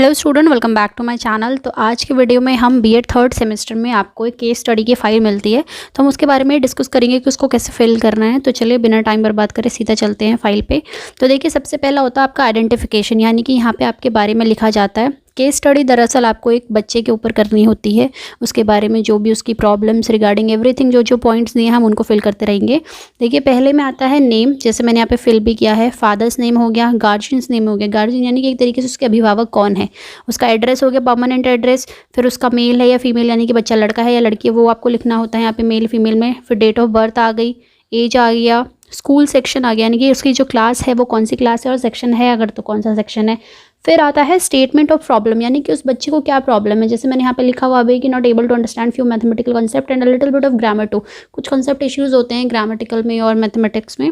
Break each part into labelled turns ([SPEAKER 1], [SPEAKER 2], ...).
[SPEAKER 1] Hello student, welcome back to my channel. तो आज के वीडियो में हम बीएड थर्ड सेमेस्टर में आपको एक केस स्टडी की फाइल मिलती है, तो हम उसके बारे में डिस्कस करेंगे कि उसको कैसे फिल करना है। तो चलिए बिना टाइम बर्बाद करे सीधा चलते हैं फाइल पे। तो देखिए, सबसे पहला होता है आपका आइडेंटिफिकेशन, यानी कि यहाँ पे आपके बारे में लिखा जाता है। केस स्टडी दरअसल आपको एक बच्चे के ऊपर करनी होती है, उसके बारे में जो भी उसकी प्रॉब्लम्स रिगार्डिंग एवरीथिंग, जो जो पॉइंट्स दिए हैं हम उनको फिल करते रहेंगे। देखिए, पहले में आता है नेम, जैसे मैंने यहाँ पे फिल भी किया है। फादर्स नेम हो गया, गार्जियंस नेम हो गया। गार्जियन यानी कि एक तरीके से उसके अभिभावक कौन है। उसका एड्रेस हो गया, परमानेंट एड्रेस। फिर उसका मेल है या फीमेल, यानी कि बच्चा लड़का है या लड़की है, वो आपको लिखना होता है यहाँ पे मेल फीमेल में। फिर डेट ऑफ बर्थ आ गई, एज आ गया, स्कूल सेक्शन आ गया, यानी कि उसकी जो क्लास है वो कौन सी क्लास है, और सेक्शन है अगर तो कौन सा सेक्शन है। फिर आता है स्टेटमेंट ऑफ प्रॉब्लम, यानी कि उस बच्चे को क्या प्रॉब्लम है। जैसे मैंने यहाँ पे लिखा हुआ अभी कि not able to understand few mathematical concept and a little bit of grammar too. कुछ कॉन्सेप्ट इश्यूज होते हैं ग्रामेटिकल में और मैथमेटिक्स में।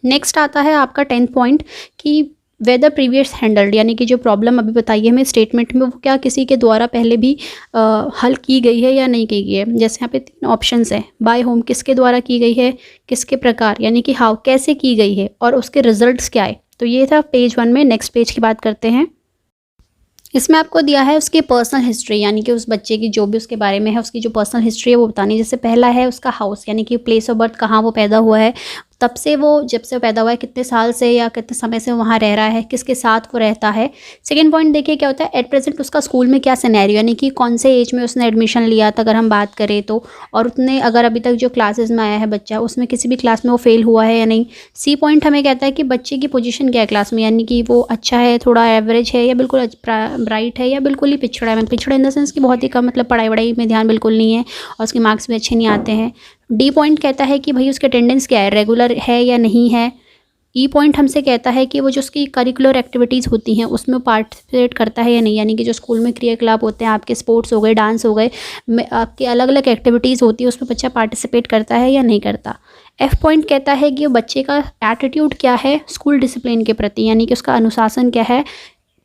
[SPEAKER 1] नेक्स्ट आता है आपका 10th पॉइंट कि वेदर प्रीवियस हैंडल्ड, यानी कि जो प्रॉब्लम अभी बताई है हमें स्टेटमेंट में, वो क्या किसी के द्वारा पहले भी हल की गई है या नहीं की गई है। जैसे यहाँ पे 3 ऑप्शंस हैं। बाय होम, किसके द्वारा की गई है, किसके प्रकार यानी कि हाउ, कैसे की गई है, और उसके रिजल्ट्स क्या है। तो ये था पेज 1 में। नेक्स्ट पेज की बात करते हैं। इसमें आपको दिया है उसकी पर्सनल हिस्ट्री, यानी कि उस बच्चे की जो भी उसके बारे में है, उसकी जो पर्सनल हिस्ट्री है वो बतानी। जैसे पहला है उसका हाउस, यानी कि प्लेस ऑफ बर्थ, कहाँ वो पैदा हुआ है, तब से वो जब से पैदा हुआ है कितने साल से या कितने समय से वहाँ रह रहा है, किसके साथ वो रहता है। सेकंड पॉइंट देखिए क्या होता है, एट प्रेजेंट उसका स्कूल में क्या सिनेरियो, यानी कि कौन से एज में उसने एडमिशन लिया था अगर हम बात करें तो, और उतने अगर अभी तक जो क्लासेस में आया है बच्चा, उसमें किसी भी क्लास में वो फेल हुआ है या नहीं। सी पॉइंट हमें कहता है कि बच्चे की पोजीशन क्या है क्लास में, यानी कि वो अच्छा है, थोड़ा एवरेज है, या बिल्कुल ब्राइट है, या बिल्कुल ही पिछड़ा है। पिछड़ा इन द सेंस कि बहुत ही कम, मतलब पढ़ाई वढ़ाई में ध्यान बिल्कुल नहीं है और उसके मार्क्स भी अच्छे नहीं आते हैं। डी पॉइंट कहता है कि भाई उसके अटेंडेंस क्या है, रेगुलर है या नहीं है। ई पॉइंट हमसे कहता है कि वो जो उसकी करिकुलर एक्टिविटीज़ होती हैं उसमें पार्टिसिपेट करता है या नहीं, यानी कि जो स्कूल में क्रियाकलाप होते हैं आपके, स्पोर्ट्स हो गए, डांस हो गए, आपकी अलग अलग एक्टिविटीज़ होती है, उसमें बच्चा पार्टिसिपेट करता है या नहीं करता। एफ पॉइंट कहता है कि बच्चे का एटीट्यूड क्या है स्कूल डिसिप्लिन के प्रति, यानी कि उसका अनुशासन क्या है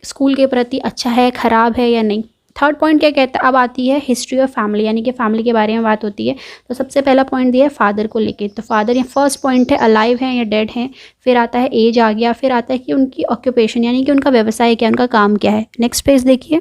[SPEAKER 1] स्कूल के प्रति, अच्छा है, ख़राब है या नहीं। थर्ड पॉइंट क्या कहता है, अब आती है हिस्ट्री ऑफ फैमिली, यानी कि फैमिली के बारे में बात होती है। तो सबसे पहला पॉइंट दिया है फादर को लेके, तो फादर या फर्स्ट पॉइंट है अलाइव है या डेड है। फिर आता है एज आ गया, फिर आता है कि उनकी ऑक्यूपेशन, यानी कि उनका व्यवसाय क्या है, उनका काम क्या है। नेक्स्ट पेज देखिए,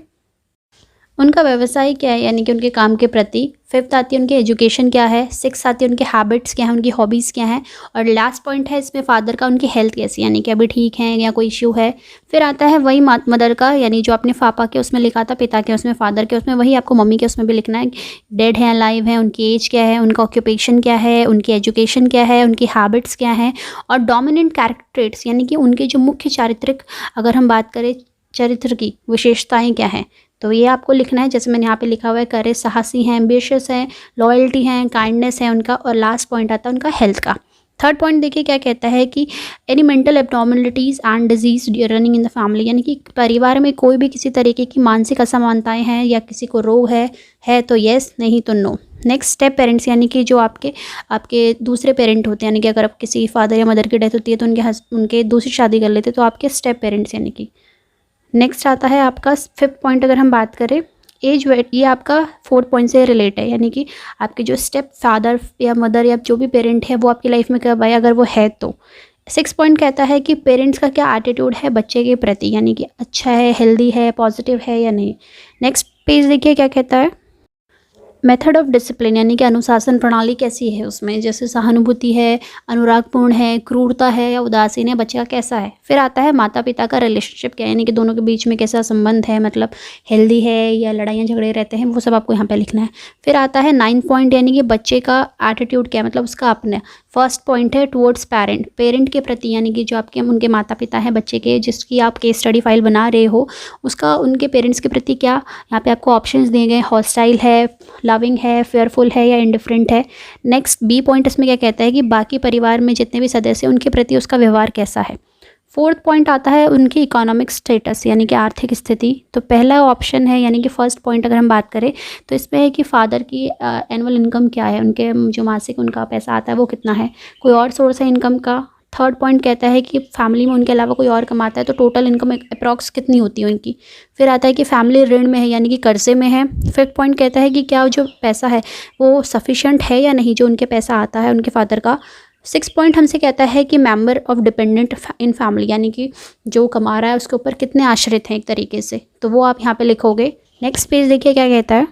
[SPEAKER 1] उनका व्यवसाय क्या है यानी कि उनके काम के प्रति। फिफ्थ आती है उनकी एजुकेशन क्या है। सिक्स आती है उनके हैबिट्स क्या हैं, उनकी हॉबीज़ क्या हैं। और लास्ट पॉइंट है इसमें फादर का, उनकी हेल्थ कैसी, यानी कि अभी ठीक है या कोई इश्यू है। फिर आता है वही मदर का, यानी जो आपने पापा के उसमें लिखा था, पिता के उसमें, फादर के उसमें, वही आपको मम्मी के उसमें भी लिखना है। डेड है, अलाइव है, उनकी एज क्या है, उनका ऑक्यूपेशन क्या है, उनकी एजुकेशन क्या है, उनकी हैबिट्स क्या हैं। और डोमिनेंट कैरेक्टर्स, यानी कि उनके जो मुख्य चारित्रिक, अगर हम बात करें चरित्र की विशेषताएँ क्या हैं, तो ये आपको लिखना है। जैसे मैंने यहाँ पे लिखा हुआ है, करेज, साहसी हैं, एम्बिशियस हैं, लॉयल्टी हैं, काइंडनेस है उनका। और लास्ट पॉइंट आता है उनका हेल्थ का। थर्ड पॉइंट देखिए क्या कहता है कि any mental abnormalities and disease running in the family, यानी कि परिवार में कोई भी किसी तरीके की मानसिक असमानताएं हैं या किसी को रोग है तो येस, नहीं तो नो। नेक्स्ट स्टेप पेरेंट्स, यानी कि जो आपके दूसरे पेरेंट होते हैं, यानी कि अगर आप किसी फादर या मदर की डेथ होती है तो उनके दूसरी शादी कर लेते हैं, तो आपके स्टेप पेरेंट्स, यानी कि। नेक्स्ट आता है आपका फिफ्थ पॉइंट, अगर हम बात करें एज वेट, ये आपका फोर्थ पॉइंट से रिलेट है, यानी कि आपके जो स्टेप फादर या मदर या जो भी पेरेंट है वो आपकी लाइफ में कब आए, अगर वो है तो। सिक्स पॉइंट कहता है कि पेरेंट्स का क्या एटीट्यूड है बच्चे के प्रति, यानी कि अच्छा है, हेल्दी है, पॉजिटिव है या नहीं। नेक्स्ट पेज देखिए क्या कहता है, मेथड ऑफ डिसिप्लिन, यानी कि अनुशासन प्रणाली कैसी है उसमें, जैसे सहानुभूति है, अनुरागपूर्ण है, क्रूरता है या उदासीन है, बच्चा कैसा है। फिर आता है माता पिता का रिलेशनशिप क्या है, यानी कि दोनों के बीच में कैसा संबंध है, मतलब हेल्दी है या लड़ाइयाँ झगड़े रहते हैं, वो सब आपको यहाँ पे लिखना है। फिर आता है 9th पॉइंट, यानी कि बच्चे का एटीट्यूड क्या है, मतलब उसका अपने। फर्स्ट पॉइंट है टुवर्ड्स पेरेंट के प्रति, यानी कि जो आपके उनके माता पिता हैं बच्चे के, जिसकी आप केस स्टडी फाइल बना रहे हो, उसका उनके पेरेंट्स के प्रति क्या, यहाँ पे आपको ऑप्शंस दिए गए, हॉस्टाइल है, लविंग है, फेयरफुल है या इंडिफरेंट है। नेक्स्ट बी पॉइंट इसमें क्या कहता है कि बाकी परिवार में जितने भी सदस्य हैं उनके प्रति उसका व्यवहार कैसा है। फोर्थ पॉइंट आता है उनकी इकोनॉमिक स्टेटस, यानी कि आर्थिक स्थिति। तो पहला ऑप्शन है, यानी कि फर्स्ट पॉइंट अगर हम बात करें तो इसमें है कि फादर की एनुअल इनकम क्या है, उनके जो मासिक उनका पैसा आता है वो कितना है, कोई और सोर्स है इनकम का। थर्ड पॉइंट कहता है कि फैमिली में उनके अलावा कोई और कमाता है तो टोटल इनकम अप्रॉक्स कितनी होती है उनकी। फिर आता है कि फैमिली ऋण में है, यानी कि कर्जे में है। फिफ्थ पॉइंट कहता है कि क्या जो पैसा है वो सफिशिएंट है या नहीं, जो उनके पैसा आता है उनके फादर का, 6 पॉइंट हमसे कहता है कि member of dependent in family, यानी कि जो कमा रहा है उसके ऊपर कितने आश्रित हैं एक तरीके से, तो वो आप यहाँ पे लिखोगे। नेक्स्ट पेज देखिए क्या कहता है।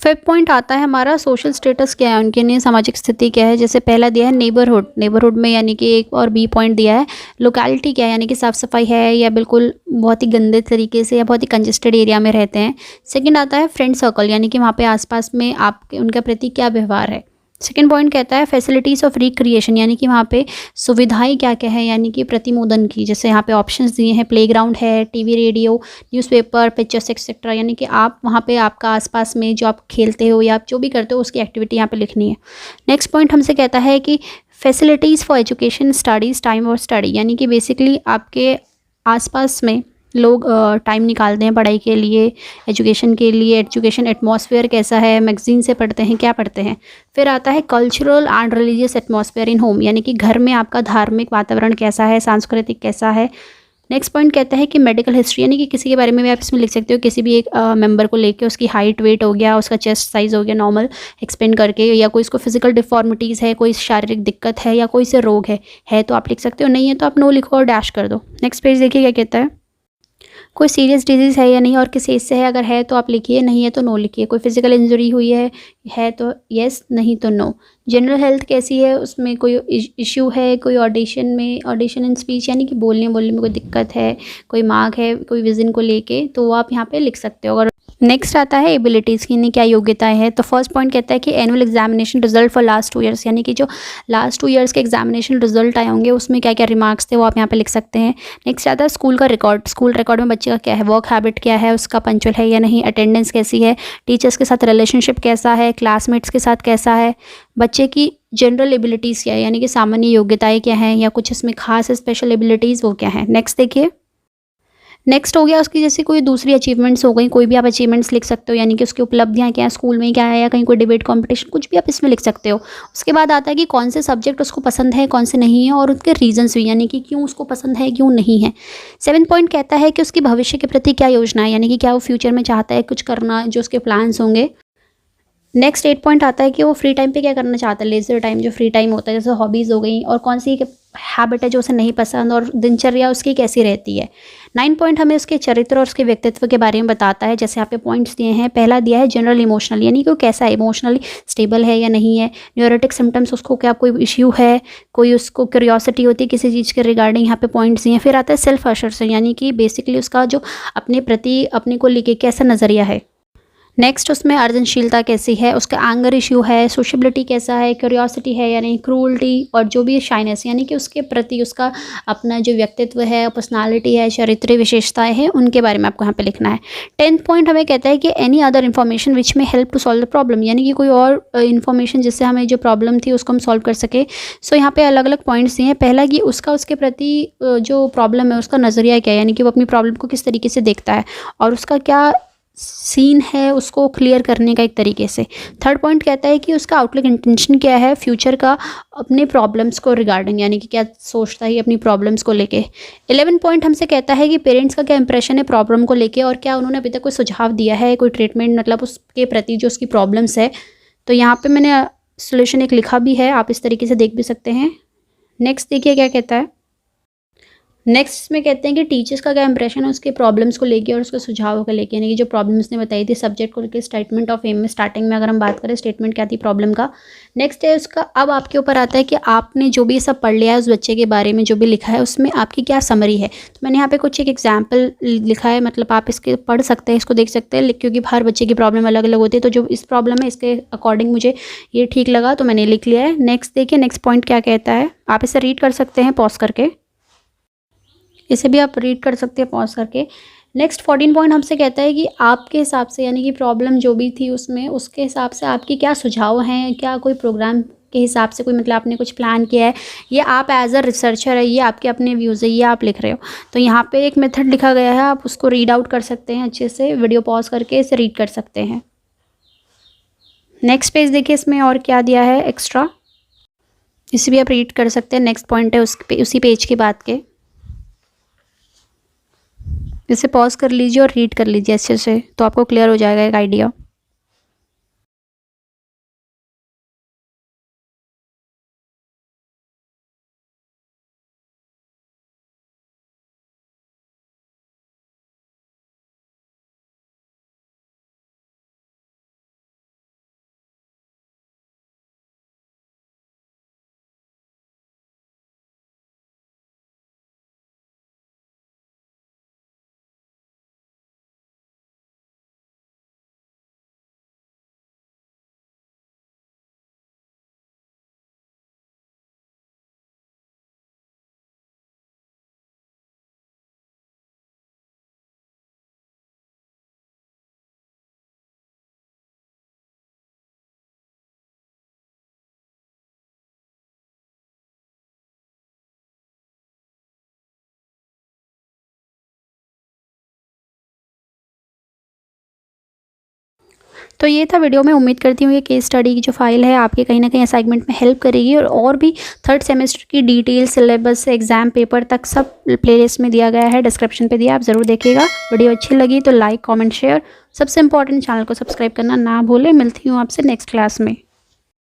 [SPEAKER 1] 5th पॉइंट आता है हमारा सोशल स्टेटस क्या है, उनके लिए सामाजिक स्थिति क्या है। जैसे पहला दिया है नेबरहुड, नेबरहुड में यानी कि एक, और बी पॉइंट दिया है लोकेलिटी क्या है, यानी कि साफ़ सफाई है या बिल्कुल बहुत ही गंदे तरीके से या बहुत ही कंजेस्टेड एरिया में रहते हैं। सेकंड आता है फ्रेंड सर्कल, यानी कि वहाँ पे आसपास में आपके उनके प्रति क्या व्यवहार है। सेकेंड पॉइंट कहता है फैसिलिटीज़ ऑफ रिक्रिएशन, यानी कि वहाँ पे सुविधाएं क्या क्या है, यानी कि प्रतिमोदन की। जैसे यहाँ पे ऑप्शंस दिए हैं, प्लेग्राउंड है, TV, radio, newspaper, pictures etcetera, यानी कि आप वहाँ पे आपका आसपास में जो आप खेलते हो या आप जो भी करते हो उसकी एक्टिविटी यहाँ पे लिखनी है। नेक्स्ट पॉइंट हमसे कहता है कि facilities for education, studies, time और स्टडी, यानी कि बेसिकली आपके आसपास में लोग टाइम निकालते हैं पढ़ाई के लिए, एजुकेशन के लिए, एजुकेशन एटमॉस्फेयर कैसा है, मैगजीन से पढ़ते हैं, क्या पढ़ते हैं। फिर आता है cultural and religious atmosphere in home, यानी कि घर में आपका धार्मिक वातावरण कैसा है, सांस्कृतिक कैसा है। नेक्स्ट पॉइंट कहता है कि मेडिकल हिस्ट्री, यानी कि किसी के बारे में भी आप इसमें लिख सकते हो, किसी भी एक मेंबर को लेके, उसकी हाइट, वेट हो गया, उसका चेस्ट साइज़ हो गया नॉर्मल एक्सप्लेन करके, या कोई इसको फिजिकल डिफॉर्मिटीज़ है, कोई शारीरिक दिक्कत है या कोई से रोग है तो आप लिख सकते हो, नहीं है तो आप नो लिखो और डैश कर दो। नेक्स्ट पेज देखिए क्या कहता है। कोई सीरियस डिजीज़ है या नहीं और किस एज से है, अगर है तो आप लिखिए, नहीं है तो नो लिखिए। कोई फिजिकल इंजरी हुई है तो यस, नहीं तो नो। जनरल हेल्थ कैसी है, उसमें कोई इश्यू है, कोई ऑडिशन इन स्पीच, यानी कि बोलने में कोई दिक्कत है, कोई मार्क है, कोई विजन को लेके, तो वो आप यहाँ पे लिख सकते हो। अगर नेक्स्ट आता है एबिलिटीज़ की, क्या योग्यताएं हैं। तो फर्स्ट पॉइंट कहता है कि annual examination result for last 2 years, यानी कि जो लास्ट 2 ईयर्स के एग्जामिनेशन रिजल्ट आए होंगे उसमें क्या क्या रिमार्क्स थे वो आप यहाँ पे लिख सकते हैं। नेक्स्ट आता है स्कूल का रिकॉर्ड, स्कूल रिकॉर्ड में बच्चे का क्या है, वर्क हैबिट क्या है, उसका पंक्चुअल है या नहीं, अटेंडेंस कैसी है, टीचर्स के साथ रिलेशनशिप कैसा है, क्लासमेट्स के साथ कैसा है, बच्चे की जनरल एबिलिटीज़ क्या है, यानी कि सामान्य योग्यताएँ क्या हैं, या कुछ इसमें खास स्पेशल एबिलिटीज़ वो क्या है। नेक्स्ट देखिए। नेक्स्ट हो गया उसकी जैसे कोई दूसरी अचीवमेंट्स हो गई, कोई भी आप अचीवमेंट्स लिख सकते हो, यानी कि उसकी उपलब्धियां क्या है, स्कूल में क्या है, या कहीं कोई डिबेट कंपटीशन, कुछ भी आप इसमें लिख सकते हो। उसके बाद आता है कि कौन से सब्जेक्ट उसको पसंद है, कौन से नहीं है, और उसके रीजंस भी, यानी कि क्यों उसको पसंद है, क्यों नहीं है। 7 पॉइंट कहता है कि उसकी भविष्य के प्रति क्या योजना है, यानी कि क्या वो फ्यूचर में चाहता है कुछ करना, जो उसके प्लान्स होंगे। नेक्स्ट 8 पॉइंट आता है कि वो फ्री टाइम पे क्या करना चाहता है, लेजर टाइम जो फ्री टाइम होता है, जैसे हॉबीज़ हो गई, और कौन सी हैबिट है जो उसे नहीं पसंद, और दिनचर्या उसकी कैसी रहती है। 9 पॉइंट हमें उसके चरित्र और उसके व्यक्तित्व के बारे में बताता है। जैसे यहाँ पे पॉइंट्स दिए हैं, पहला दिया है जनरल इमोशनल, यानी कि वो कैसा है, इमोशनली स्टेबल है या नहीं है। न्यूरोटिक सिम्टम्स, उसको क्या कोई इश्यू है, कोई उसको क्यूरियोसिटी होती है किसी चीज़ के रिगार्डिंग, यहाँ पे पॉइंट्स दिए हैं। फिर आता है सेल्फ असर्शन, यानी कि बेसिकली उसका जो अपने प्रति अपने को लेके कैसा नज़रिया है। नेक्स्ट उसमें अर्जनशीलता कैसी है, उसका एंगर इश्यू है, सोशबिलिटी कैसा है, क्यूरियोसिटी है यानी क्रूअल्टी, और जो भी शाइनेस, यानी कि उसके प्रति उसका अपना जो व्यक्तित्व है, पर्सनालिटी है, चरित्र विशेषताएं हैं, उनके बारे में आपको यहाँ पे लिखना है। 10th पॉइंट हमें कहता है कि एनी अदर इन्फॉर्मेशन विच में help to solve the problem, यानी कि कोई और इन्फॉर्मेशन जिससे हमें जो प्रॉब्लम थी उसको हम सॉल्व कर सके। सो यहाँ पे अलग अलग पॉइंट्स दिए हैं। पहला कि उसका उसके प्रति जो प्रॉब्लम है उसका नज़रिया क्या है, यानी कि वो अपनी प्रॉब्लम को किस तरीके से देखता है, और उसका क्या सीन है उसको क्लियर करने का एक तरीके से। 3rd पॉइंट कहता है कि उसका आउटलुक इंटेंशन क्या है फ्यूचर का अपने प्रॉब्लम्स को रिगार्डिंग, यानी कि क्या सोचता है अपनी प्रॉब्लम्स को लेके। 11 पॉइंट हमसे कहता है कि पेरेंट्स का क्या इंप्रेशन है प्रॉब्लम को लेके, और क्या उन्होंने अभी तक कोई सुझाव दिया है, कोई ट्रीटमेंट, मतलब उसके प्रति जो उसकी प्रॉब्लम्स है। तो यहाँ पर मैंने सोल्यूशन एक लिखा भी है, आप इस तरीके से देख भी सकते हैं। नेक्स्ट देखिए क्या कहता है। नेक्स्ट में कहते हैं कि टीचर्स का क्या इंप्रेशन है उसके प्रॉब्लम्स को लेके और उसके सुझावों को लेके, यानी कि जो प्रॉब्लम्स ने बताई थी सब्जेक्ट को लेके। स्टेटमेंट ऑफ एम में स्टार्टिंग में अगर हम बात करें, स्टेटमेंट क्या थी प्रॉब्लम का। नेक्स्ट है उसका, अब आपके ऊपर आता है कि आपने जो भी सब पढ़ लिया है उस बच्चे के बारे में, जो भी लिखा है उसमें आपकी क्या समरी है। तो मैंने यहाँ पे कुछ एक एग्जाम्पल लिखा है, मतलब आप इसके पढ़ सकते हैं, इसको देख सकते हैं, क्योंकि हर बच्चे की प्रॉब्लम अलग अलग होती है। तो जो इस प्रॉब्लम है इसके अकॉर्डिंग मुझे ये ठीक लगा तो मैंने लिख लिया है। नेक्स्ट देखिए, नेक्स्ट पॉइंट क्या कहता है, आप इसे रीड कर सकते हैं पॉज करके, इसे भी आप रीड कर सकते हैं पॉज करके। नेक्स्ट 14 पॉइंट हमसे कहता है कि आपके हिसाब से, यानी कि प्रॉब्लम जो भी थी उसमें, उसके हिसाब से आपकी क्या सुझाव हैं, क्या कोई प्रोग्राम के हिसाब से कोई, मतलब आपने कुछ प्लान किया है, ये आप एज अ रिसर्चर है, ये आपके अपने व्यूज़ है, ये आप लिख रहे हो। तो यहाँ पे एक मेथड लिखा गया है, आप उसको रीड आउट कर सकते हैं अच्छे से, वीडियो पॉज करके इसे रीड कर सकते हैं। नेक्स्ट पेज देखिए, इसमें और क्या दिया है एक्स्ट्रा, इसे भी आप रीड कर सकते हैं। नेक्स्ट पॉइंट है उसी पेज के बाद के, इसे पॉज कर लीजिए और रीड कर लीजिए अच्छे से, तो आपको क्लियर हो जाएगा एक आइडिया। तो ये था वीडियो में। उम्मीद करती हूँ ये केस स्टडी की जो फाइल है आपके कहीं ना कहीं असाइनमेंट में हेल्प करेगी, और भी थर्ड सेमेस्टर की डिटेल, सिलेबस, एग्जाम पेपर तक सब प्लेलिस्ट में दिया गया है, डिस्क्रिप्शन पे दिया, आप ज़रूर देखिएगा। वीडियो अच्छी लगी तो लाइक, कमेंट, शेयर, सबसे इंपॉर्टेंट चैनल को सब्सक्राइब करना ना भूलें। मिलती हूँ आपसे नेक्स्ट क्लास में।